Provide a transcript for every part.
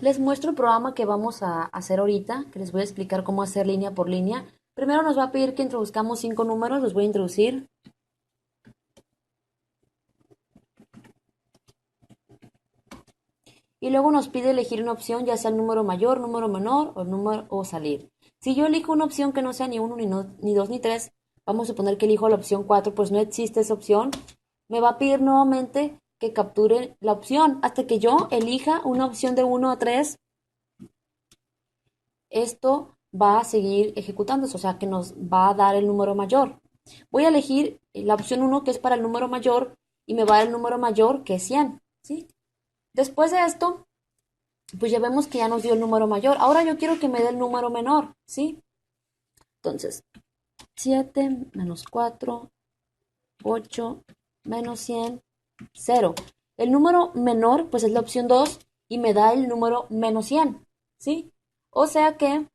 Les muestro el programa que vamos a hacer ahorita, que les voy a explicar cómo hacer línea por línea. Primero nos va a pedir que introduzcamos 5 números, los voy a introducir. Y luego nos pide elegir una opción, ya sea el número mayor, número menor o número o salir. Si yo elijo una opción que no sea ni 1, ni 2, ni 3, vamos a suponer que elijo la opción 4, pues no existe esa opción. Me va a pedir nuevamente que capture la opción hasta que yo elija una opción de 1 a 3. Esto va a seguir ejecutándose, o sea que nos va a dar el número mayor. Voy a elegir la opción 1 que es para el número mayor y me va a dar el número mayor que es 100, ¿sí? Después de esto, pues ya vemos que ya nos dio el número mayor. Ahora yo quiero que me dé el número menor, ¿sí? Entonces, 7 menos 4, 8 menos 100, 0. El número menor, pues es la opción 2 y me da el número menos 100, ¿sí? O sea que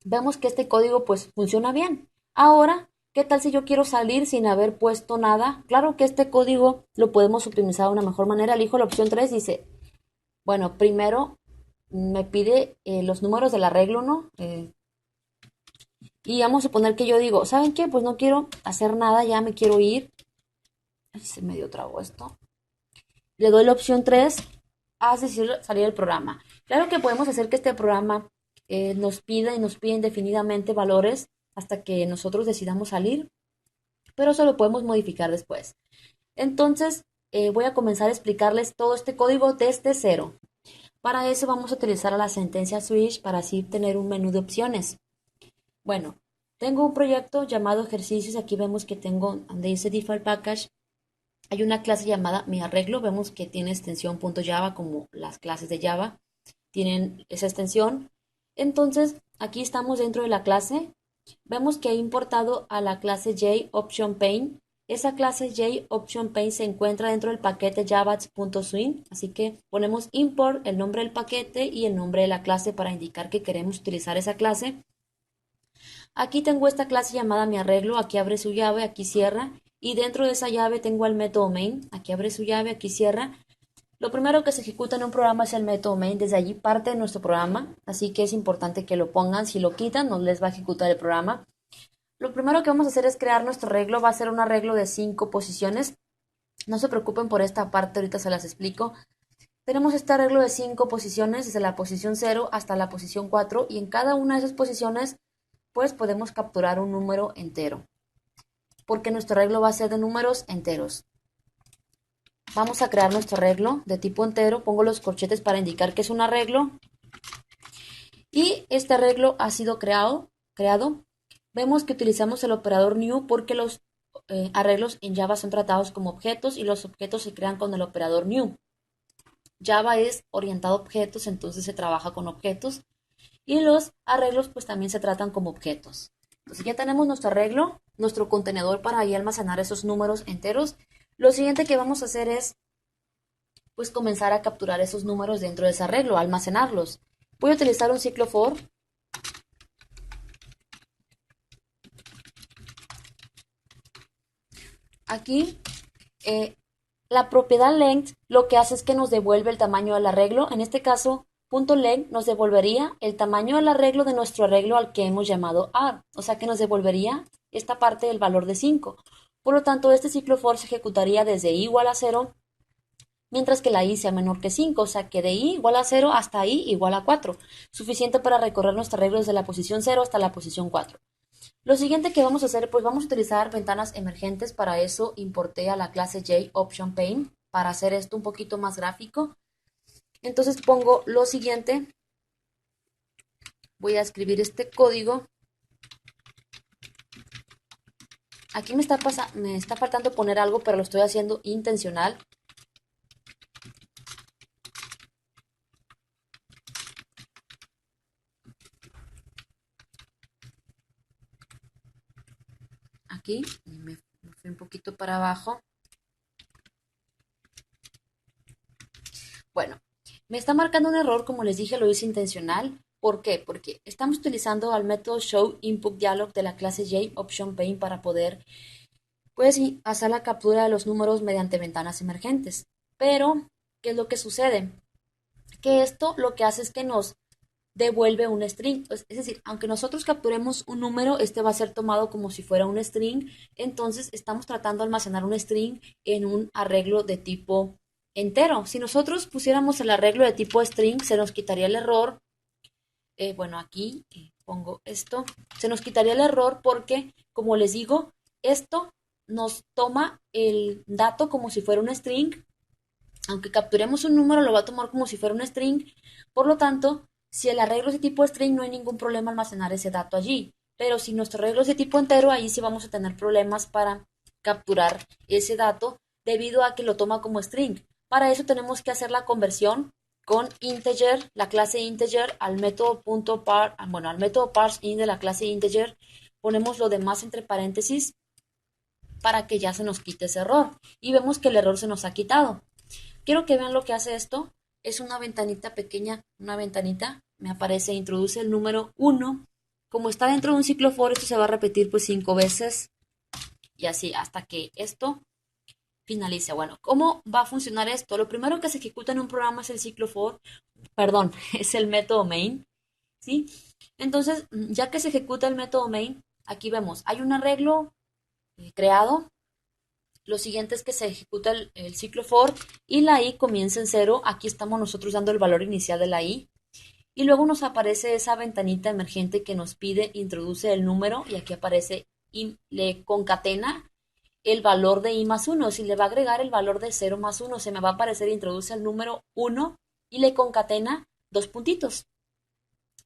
vemos que este código pues funciona bien. Ahora, ¿qué tal si yo quiero salir sin haber puesto nada? Claro que este código lo podemos optimizar de una mejor manera. Elijo la opción 3, dice, bueno, primero me pide los números del arreglo, ¿no? Y vamos a suponer que yo digo, ¿saben qué? Pues no quiero hacer nada, ya me quiero ir. Ay, se me dio trago esto. Le doy la opción 3, haz decir salir el programa. Claro que podemos hacer que este programa nos pida y nos pida indefinidamente valores hasta que nosotros decidamos salir, pero eso lo podemos modificar después. Entonces, voy a comenzar a explicarles todo este código desde cero. Para eso vamos a utilizar la sentencia switch para así tener un menú de opciones. Bueno, tengo un proyecto llamado ejercicios. Aquí vemos que tengo, donde dice default package, hay una clase llamada mi arreglo. Vemos que tiene extensión .java como las clases de Java tienen esa extensión. Entonces, aquí estamos dentro de la clase. Vemos que he importado a la clase JOptionPaint. Esa clase JOptionPaint se encuentra dentro del paquete java.swing, así que ponemos import, el nombre del paquete y el nombre de la clase para indicar que queremos utilizar esa clase. Aquí tengo esta clase llamada mi arreglo, aquí abre su llave, aquí cierra, y dentro de esa llave tengo el método main, aquí abre su llave, aquí cierra. Lo primero que se ejecuta en un programa es el método main, desde allí parte nuestro programa, así que es importante que lo pongan, si lo quitan no les va a ejecutar el programa. Lo primero que vamos a hacer es crear nuestro arreglo, va a ser un arreglo de 5 posiciones, no se preocupen por esta parte, ahorita se las explico. Tenemos este arreglo de 5 posiciones, desde la posición 0 hasta la posición 4, y en cada una de esas posiciones pues podemos capturar un número entero, porque nuestro arreglo va a ser de números enteros. Vamos a crear nuestro arreglo de tipo entero, pongo los corchetes para indicar que es un arreglo, y este arreglo ha sido creado. Vemos que utilizamos el operador new porque los arreglos en Java son tratados como objetos y los objetos se crean con el operador new. Java es orientado a objetos, entonces se trabaja con objetos, y los arreglos pues también se tratan como objetos. Entonces ya tenemos nuestro arreglo, nuestro contenedor para ahí almacenar esos números enteros. Lo siguiente que vamos a hacer es pues comenzar a capturar esos números dentro de ese arreglo, almacenarlos. Voy a utilizar un ciclo for. Aquí la propiedad length lo que hace es que nos devuelve el tamaño del arreglo. En este caso, .length nos devolvería el tamaño del arreglo de nuestro arreglo al que hemos llamado add. O sea que nos devolvería esta parte del valor de 5. Por lo tanto, este ciclo for se ejecutaría desde i igual a 0, mientras que la i sea menor que 5. O sea que de i igual a 0 hasta i igual a 4. Suficiente para recorrer nuestro arreglo desde la posición 0 hasta la posición 4. Lo siguiente que vamos a hacer, pues vamos a utilizar ventanas emergentes. Para eso importé a la clase JOptionPaint para hacer esto un poquito más gráfico. Entonces pongo lo siguiente. Voy a escribir este código. Aquí me está faltando poner algo, pero lo estoy haciendo intencional. Aquí me fui un poquito para abajo. Bueno, me está marcando un error, como les dije, lo hice intencional. ¿Por qué? Porque estamos utilizando al método showInputDialog de la clase JOptionPaint para poder pues hacer la captura de los números mediante ventanas emergentes. Pero, ¿qué es lo que sucede? que esto lo que hace es que nos devuelve un string. Es decir, aunque nosotros capturemos un número, este va a ser tomado como si fuera un string. Entonces estamos tratando de almacenar un string en un arreglo de tipo entero. Si nosotros pusiéramos el arreglo de tipo string, se nos quitaría el error. Bueno, aquí pongo esto. Se nos quitaría el error porque, como les digo, esto nos toma el dato como si fuera un string. Aunque capturemos un número, lo va a tomar como si fuera un string. Por lo tanto, si el arreglo es de tipo string, no hay ningún problema almacenar ese dato allí. Pero si nuestro arreglo es de tipo entero, ahí sí vamos a tener problemas para capturar ese dato debido a que lo toma como string. Para eso tenemos que hacer la conversión con integer, la clase integer, al método al método parseInt de la clase integer. Ponemos lo demás entre paréntesis para que ya se nos quite ese error. Y vemos que el error se nos ha quitado. Quiero que vean lo que hace esto. Es una ventanita pequeña, una ventanita. Me aparece, introduce el número 1. Como está dentro de un ciclo for, esto se va a repetir pues 5 veces. Y así hasta que esto finalice. Bueno, ¿cómo va a funcionar esto? Lo primero que se ejecuta en un programa es el ciclo for. Perdón, es el método main. ¿Sí? Entonces, ya que se ejecuta el método main, aquí vemos, hay un arreglo creado. Lo siguiente es que se ejecuta el ciclo for y la i comienza en cero. Aquí estamos nosotros dando el valor inicial de la i. Y luego nos aparece esa ventanita emergente que nos pide introduce el número y aquí aparece y le concatena el valor de i más 1. Si le va a agregar el valor de 0 más 1, se me va a aparecer introduce el número 1 y le concatena dos puntitos.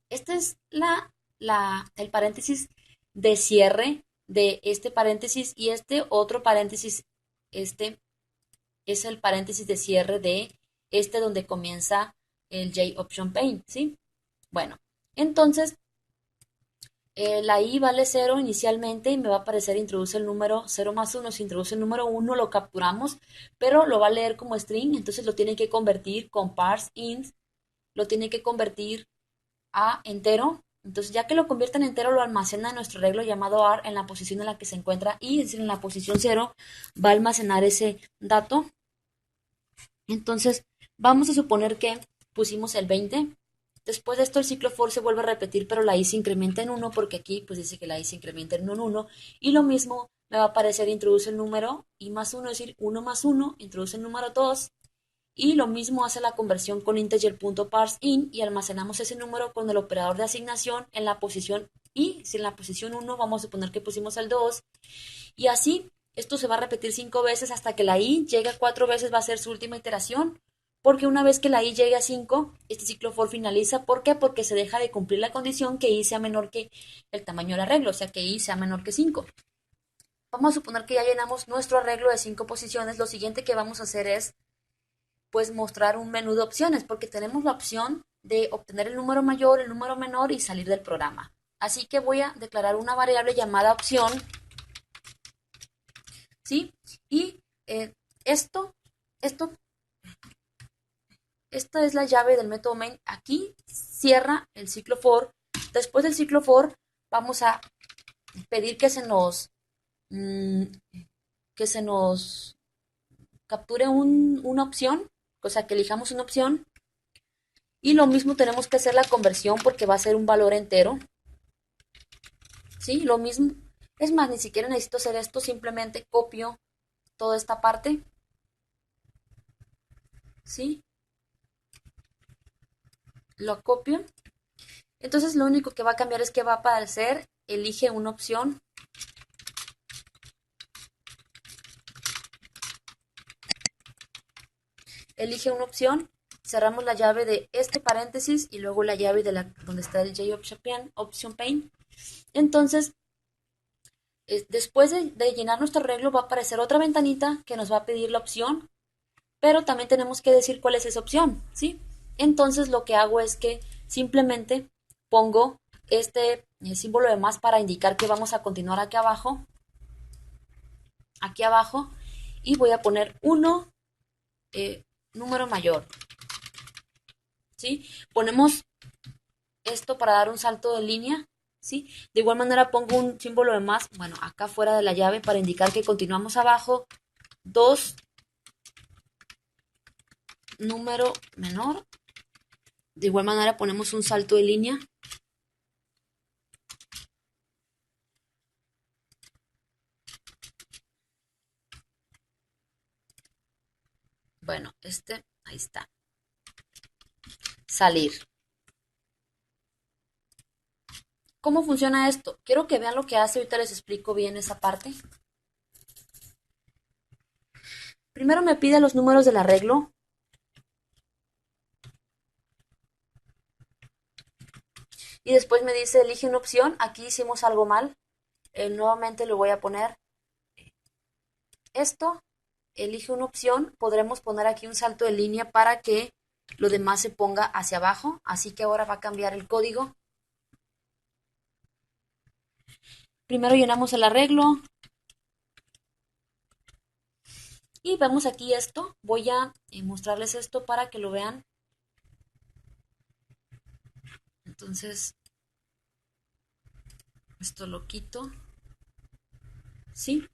Este es el paréntesis de cierre de este paréntesis y este otro paréntesis, este es el paréntesis de cierre de este donde comienza el JOptionPaint, ¿sí? Bueno, entonces la i vale 0 inicialmente y me va a aparecer introduce el número 0 más 1. Si introduce el número 1 lo capturamos, pero lo va a leer como string, entonces lo tiene que convertir con parseInt, lo tiene que convertir a entero. Entonces, ya que lo convierte en entero, lo almacena en nuestro arreglo llamado AR en la posición en la que se encuentra y, es decir, en la posición 0, va a almacenar ese dato. Entonces, vamos a suponer que pusimos el 20. Después de esto, el ciclo for se vuelve a repetir, pero la i se incrementa en 1 porque aquí pues dice que la i se incrementa en un 1. Y lo mismo me va a aparecer introduce el número i más 1, es decir, 1 más 1, introduce el número 2. Y lo mismo hace la conversión con integer.parseInt y almacenamos ese número con el operador de asignación en la posición i. Si en la posición 1 vamos a suponer que pusimos el 2. Y así, esto se va a repetir 5 veces hasta que la i llegue a 4 veces, va a ser su última iteración. Porque una vez que la i llegue a 5, este ciclo for finaliza. ¿Por qué? Porque se deja de cumplir la condición que i sea menor que el tamaño del arreglo, o sea que i sea menor que 5. Vamos a suponer que ya llenamos nuestro arreglo de 5 posiciones. Lo siguiente que vamos a hacer es pues mostrar un menú de opciones, porque tenemos la opción de obtener el número mayor, el número menor y salir del programa. Así que voy a declarar una variable llamada opción, ¿sí? Y esto, esta es la llave del método main. Aquí cierra el ciclo for. Después del ciclo for vamos a pedir que se nos capture una opción, o sea que elijamos una opción. Y lo mismo tenemos que hacer la conversión porque va a ser un valor entero. ¿Sí? Lo mismo. Es más, ni siquiera necesito hacer esto, simplemente copio toda esta parte. ¿Sí? Lo copio. Entonces lo único que va a cambiar es que va a aparecer, elige una opción. Elige una opción. Cerramos la llave de este paréntesis y luego la llave de donde está el JOptionPaint. Entonces, después de llenar nuestro arreglo va a aparecer otra ventanita que nos va a pedir la opción, pero también tenemos que decir cuál es esa opción, ¿sí? Entonces lo que hago es que simplemente pongo este símbolo de más para indicar que vamos a continuar aquí abajo, y voy a poner 1, número mayor, ¿sí? Ponemos esto para dar un salto de línea, ¿sí? De igual manera pongo un símbolo de más, bueno, acá fuera de la llave para indicar que continuamos abajo, 2, número menor, De igual manera ponemos un salto de línea. Bueno, ahí está. Salir. ¿Cómo funciona esto? Quiero que vean lo que hace, ahorita les explico bien esa parte. Primero me pide los números del arreglo. Y después me dice, elige una opción. Aquí hicimos algo mal. Nuevamente le voy a poner esto. Elige una opción. Podremos poner aquí un salto de línea para que lo demás se ponga hacia abajo. Así que ahora va a cambiar el código. Primero llenamos el arreglo. Y vemos aquí esto. Voy a mostrarles esto para que lo vean. Entonces, esto lo quito. ¿Sí?